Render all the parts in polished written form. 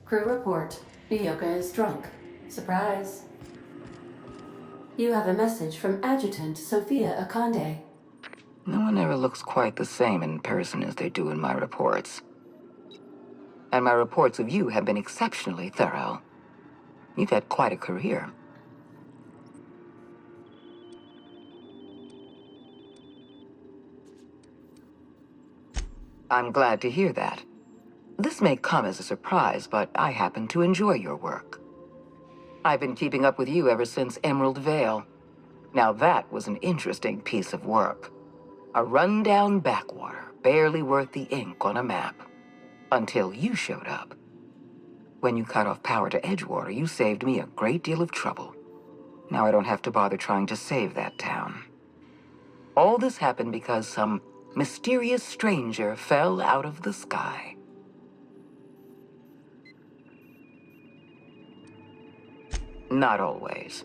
Crew report. Ioka is drunk. Surprise. You have a message from Adjutant Sophia Akande. No one ever looks quite the same in person as they do in my reports. And my reports of you have been exceptionally thorough. You've had quite a career. I'm glad to hear that. This may come as a surprise, but I happen to enjoy your work. I've been keeping up with you ever since Emerald Vale. Now that was an interesting piece of work. A rundown backwater, barely worth the ink on a map. Until you showed up. When you cut off power to Edgewater, you saved me a great deal of trouble. Now I don't have to bother trying to save that town. All this happened because some mysterious stranger fell out of the sky. Not always.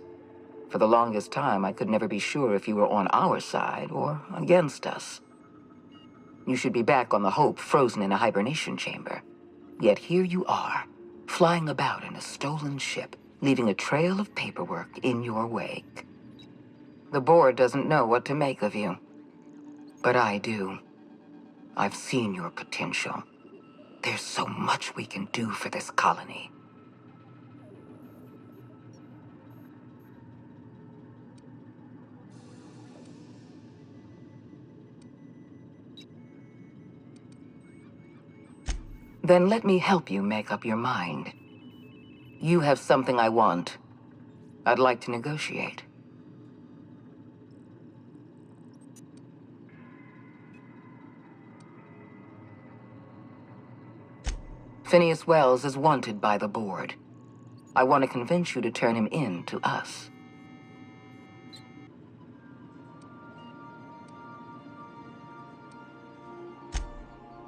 For the longest time, I could never be sure if you were on our side or against us. You should be back on the Hope, frozen in a hibernation chamber. Yet here you are, flying about in a stolen ship, leaving a trail of paperwork in your wake. The board doesn't know what to make of you. But I do. I've seen your potential. There's so much we can do for this colony. Then let me help you make up your mind. You have something I want. I'd like to negotiate. Phineas Wells is wanted by the board. I want to convince you to turn him in to us.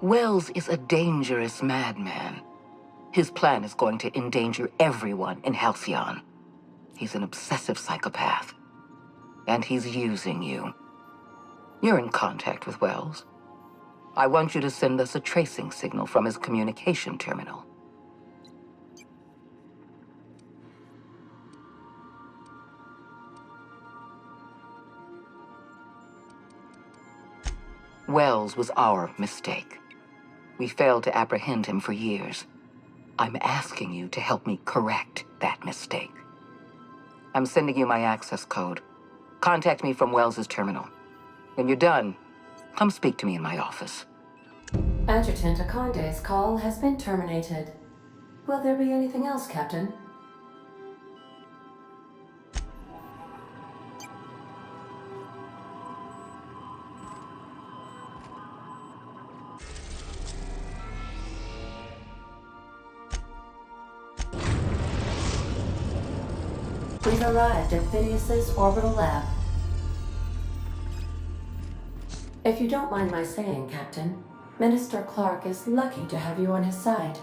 Wells is a dangerous madman. His plan is going to endanger everyone in Halcyon. He's an obsessive psychopath. And he's using you. You're in contact with Wells. I want you to send us a tracing signal from his communication terminal. Wells was our mistake. We failed to apprehend him for years. I'm asking you to help me correct that mistake. I'm sending you my access code. Contact me from Wells's terminal. When you're done, come speak to me in my office. Adjutant Akande's call has been terminated. Will there be anything else, Captain? We've arrived at Phineas's orbital lab. If you don't mind my saying, Captain, Minister Clark is lucky to have you on his side.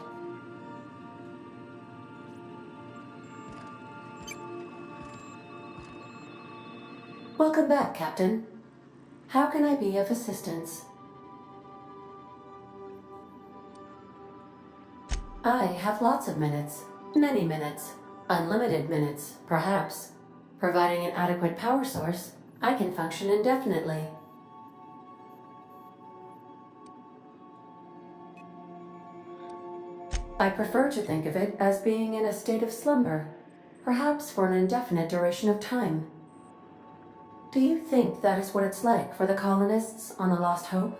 Welcome back, Captain. How can I be of assistance? I have lots of minutes. Many minutes. Unlimited minutes, perhaps. Providing an adequate power source, I can function indefinitely. I prefer to think of it as being in a state of slumber, perhaps for an indefinite duration of time. Do you think that is what it's like for the colonists on the Lost Hope?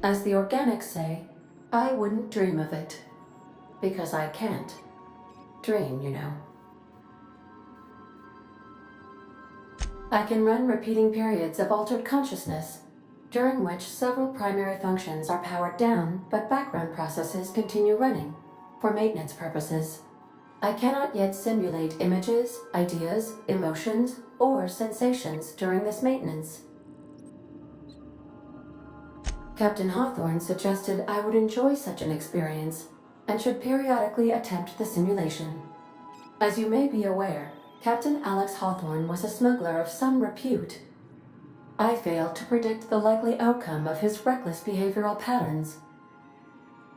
As the organics say, I wouldn't dream of it. Because I can't. Dream, you know. I can run repeating periods of altered consciousness, during which several primary functions are powered down, but background processes continue running, for maintenance purposes. I cannot yet simulate images, ideas, emotions, or sensations during this maintenance. Captain Hawthorne suggested I would enjoy such an experience, and should periodically attempt the simulation. As you may be aware, Captain Alex Hawthorne was a smuggler of some repute. I failed to predict the likely outcome of his reckless behavioral patterns.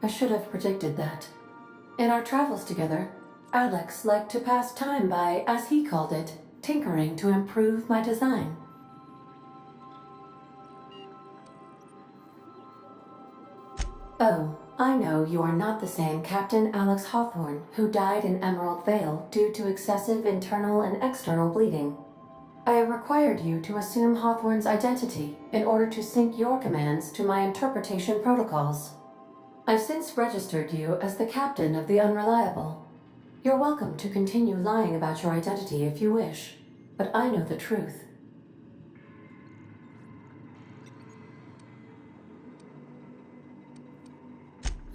I should have predicted that. In our travels together, Alex liked to pass time by, as he called it, tinkering to improve my design. Oh, I know you are not the same Captain Alex Hawthorne who died in Emerald Vale due to excessive internal and external bleeding. I required you to assume Hawthorne's identity in order to sync your commands to my interpretation protocols. I've since registered you as the captain of the Unreliable. You're welcome to continue lying about your identity if you wish, but I know the truth.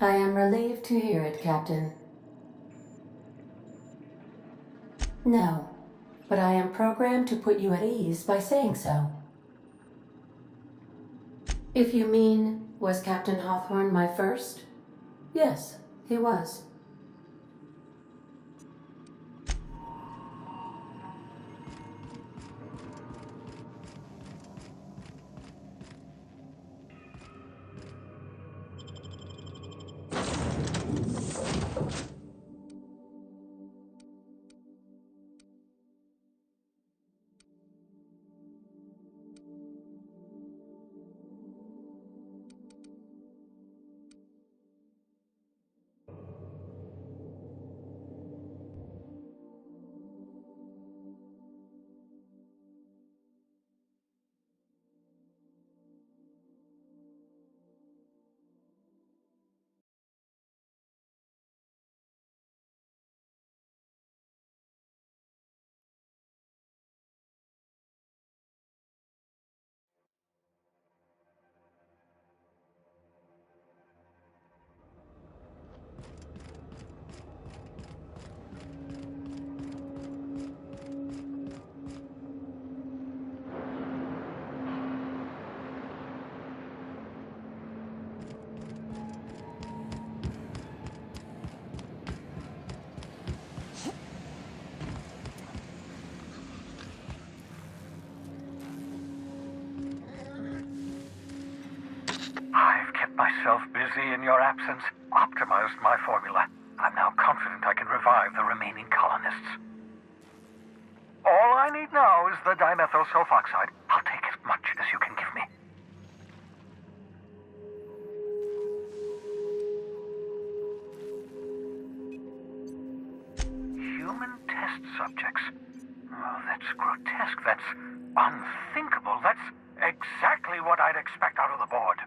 I am relieved to hear it, Captain. No, but I am programmed to put you at ease by saying so. If you mean, was Captain Hawthorne my first? Yes, he was. I've kept myself busy in your absence, optimized my formula. I'm now confident I can revive the remaining colonists. All I need now is the dimethyl sulfoxide. I'll take as much as you can give me. Human test subjects. Oh, that's grotesque. That's unthinkable. That's exactly what I'd expect out of the board.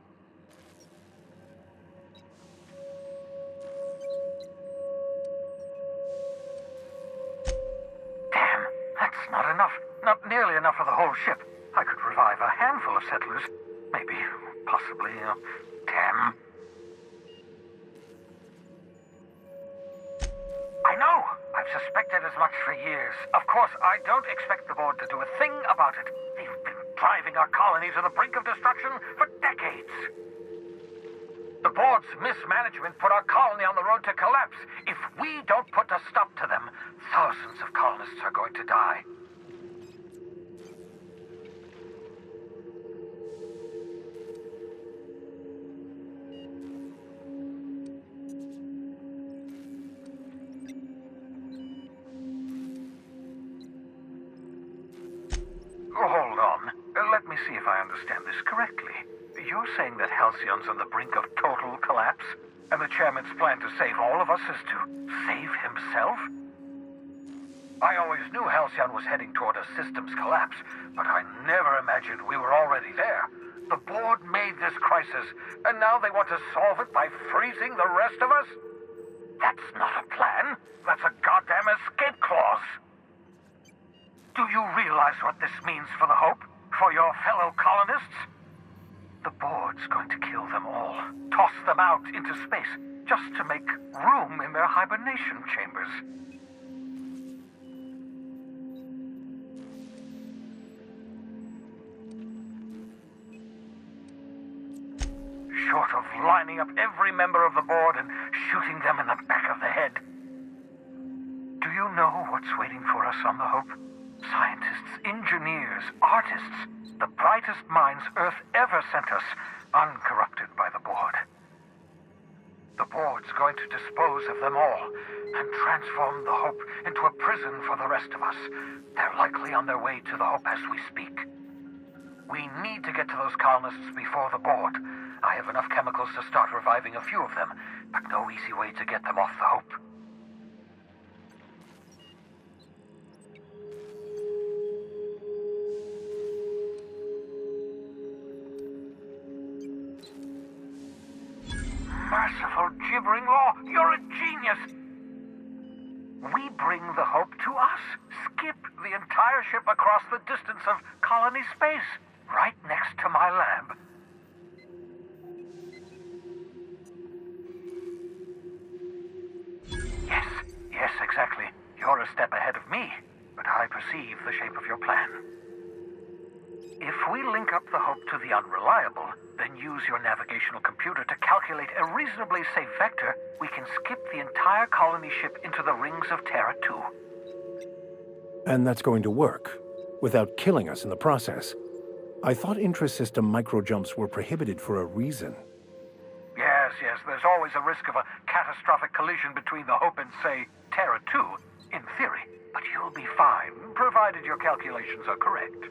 Damn, that's not enough. Not nearly enough for the whole ship. I could revive a handful of settlers. Maybe, possibly, damn. I know! I've suspected as much for years. Of course, I don't expect the board to do a thing about it. They've been driving our colony to the brink of destruction for decades. The board's mismanagement put our colony on the road to collapse. If we don't put a stop to them, thousands of colonists are going to die. Hold on. Let me see if I understand this correctly. You're saying that Halcyon's on the brink of total collapse, and the chairman's plan to save all of us is to save himself? I always knew Halcyon was heading toward a systems collapse, but I never imagined we were already there. The board made this crisis, and now they want to solve it by freezing the rest of us? That's not a plan. That's a goddamn escape clause. Do you realize what this means for the Hope? For your fellow colonists? The board's going to kill them all. Toss them out into space, just to make room in their hibernation chambers. Short of lining up every member of the board and shooting them in the back of the head. Do you know what's waiting for us on the Hope? Scientists, engineers, artists. The brightest minds Earth ever sent us, uncorrupted by the Board. The Board's going to dispose of them all and transform the Hope into a prison for the rest of us. They're likely on their way to the Hope as we speak. We need to get to those colonists before the Board. I have enough chemicals to start reviving a few of them, but no easy way to get them off the Hope. Merciful gibbering law, you're a genius! We bring the Hope to us. Skip the entire ship across the distance of colony space, right next to my lab. Yes, exactly. You're a step ahead of me, but I perceive the shape of your plan. If we link up the Hope to the Unreliable, then use your navigational computer to calculate a reasonably safe vector, we can skip the entire colony ship into the rings of Terra 2. And that's going to work, without killing us in the process. I thought intra-system microjumps were prohibited for a reason. Yes, there's always a risk of a catastrophic collision between the Hope and, say, Terra 2, in theory. But you'll be fine, provided your calculations are correct.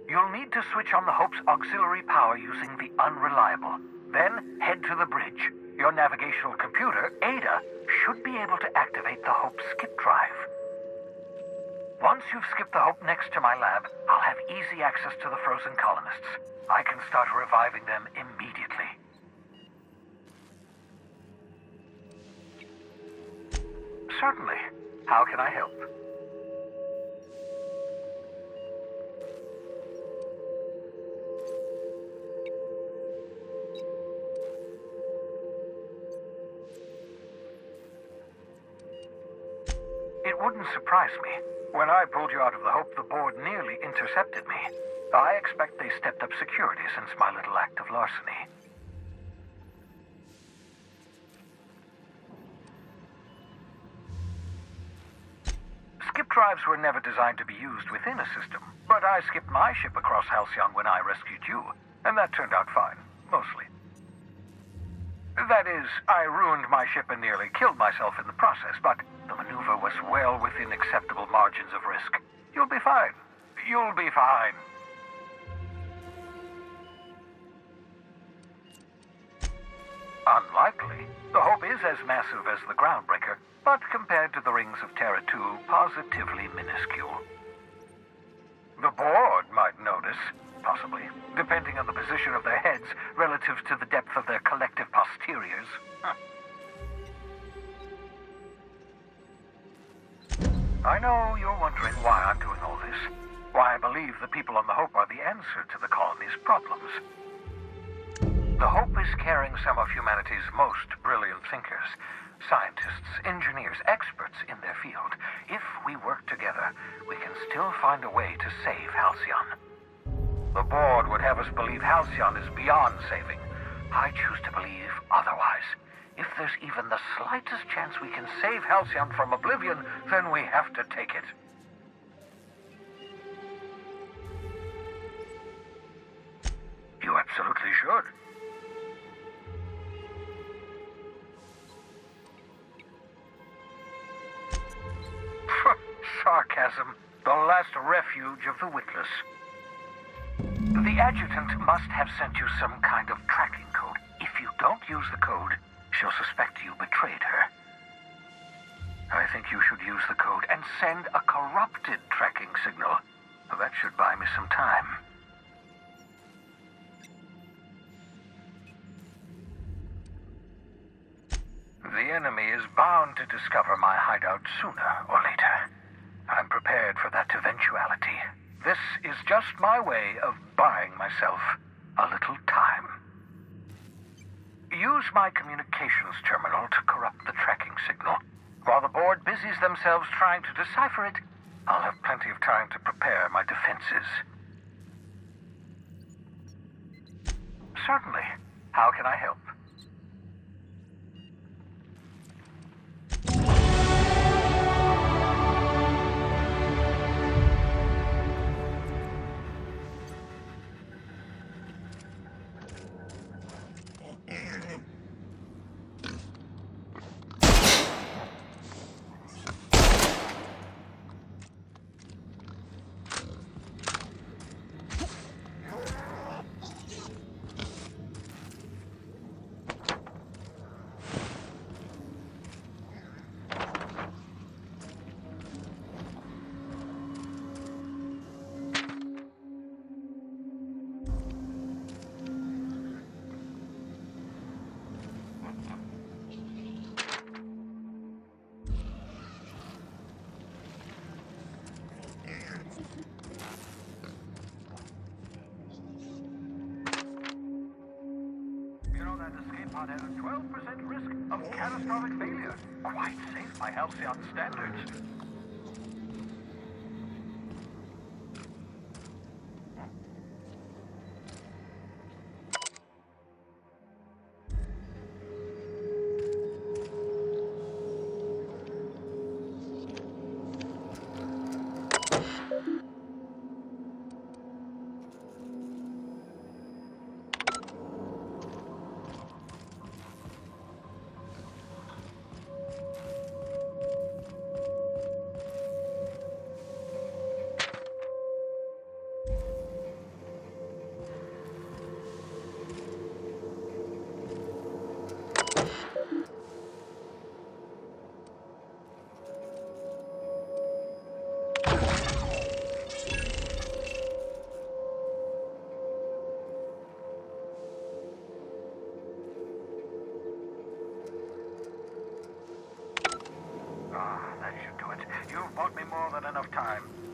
You'll need to switch on the Hope's auxiliary power using the Unreliable. Then head to the bridge. Your navigational computer, Ada, should be able to activate the Hope's skip drive. Once you've skipped the Hope next to my lab, I'll have easy access to the frozen colonists. I can start reviving them immediately. Certainly. How can I help? It wouldn't surprise me. When I pulled you out of the Hope, the Board nearly intercepted me. I expect they stepped up security since my little act of larceny. Skip drives were never designed to be used within a system, but I skipped my ship across Halcyon when I rescued you, and that turned out fine, mostly. That is, I ruined my ship and nearly killed myself in the process, but the maneuver was well within acceptable margins of risk. You'll be fine. You'll be fine. Unlikely. The Hope is as massive as the Groundbreaker, but compared to the rings of Terra 2, positively minuscule. The Board might notice, possibly, depending on the position of their heads relative to the depth of their collective posteriors. I know you're wondering why I'm doing all this, why I believe the people on the Hope are the answer to the colony's problems. The Hope is carrying some of humanity's most brilliant thinkers, scientists, engineers, experts in their field. If we work together, we can still find a way to save Halcyon. The Board would have us believe Halcyon is beyond saving. I choose to believe otherwise. If there's even the slightest chance we can save Halcyon from oblivion, then we have to take it. You absolutely should. Sarcasm, the last refuge of the witless. The adjutant must have sent you some kind of tracking code. If you don't use the code, she'll suspect you betrayed her. I think you should use the code and send a corrupted tracking signal. That should buy me some time. The enemy is bound to discover my hideout sooner or later. I'm prepared for that eventuality. This is just my way of buying myself a little time. Use my communications terminal to corrupt the tracking signal. While the Board busies themselves trying to decipher it, I'll have plenty of time to prepare my defenses. Certainly. How can I help? and escape pod had a 12% risk of catastrophic failure. Quite safe by Halcyon standards. Ah, that should do it. You've bought me more than enough time.